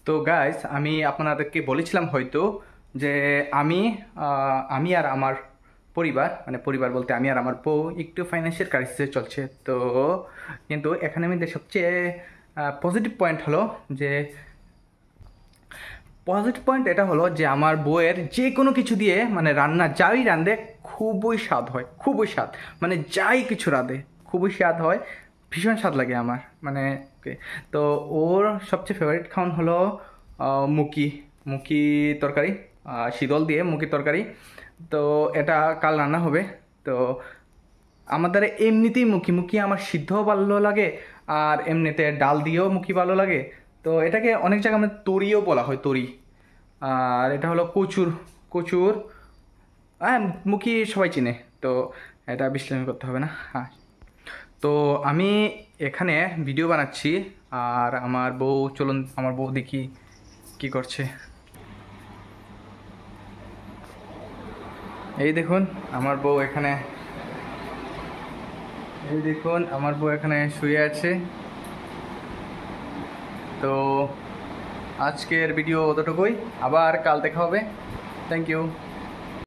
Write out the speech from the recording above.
তো গাইস, আমি আপনাদেরকে বলেছিলাম হয়তো যে আমি আমি আর আমার পরিবার, মানে পরিবার বলতে আমি আর আমার বউ একটু ফাইন্যান্সিয়াল ক্রাইসিসে চলছে। তো কিন্তু এখানে আমি সবচেয়ে পজিটিভ পয়েন্ট হলো যে পজিটিভ পয়েন্ট এটা হলো যে আমার বউয়ের যে কোনো কিছু দিয়ে, মানে রান্না যাই রাঁধে খুবই স্বাদ হয়, খুবই স্বাদ। মানে যাই কিছু রাঁধে খুবই স্বাদ হয়, ভীষণ স্বাদ লাগে আমার। মানে ওকে। তো ওর সবচেয়ে ফেভারিট খাওয়ান হলো মুকি মুকি তরকারি, শীতল দিয়ে মুকি তরকারি। তো এটা কাল রান্না হবে। তো আমাদের এমনিতেই মুখি মুখি আমার সিদ্ধও ভালো লাগে, আর এমনিতে ডাল দিয়েও মুখি ভালো লাগে। তো এটাকে অনেক জায়গায় আমাদের তরিও বলা হয়, তরি। আর এটা হলো কচুর, কচুর। হ্যাঁ, মুখি সবাই চিনে। তো এটা বিশ্লেষণ করতে হবে না। হ্যাঁ। তো আমি এখানে ভিডিও বানাচ্ছি, আর আমার বউ, চলুন আমার বউ দেখি কি করছে। এই দেখুন আমার বউ এখানে, এই দেখুন আমার বউ এখানে শুয়ে আছে। তো আজকের ভিডিও অতটুকুই, আবার কাল দেখা হবে। Thank you.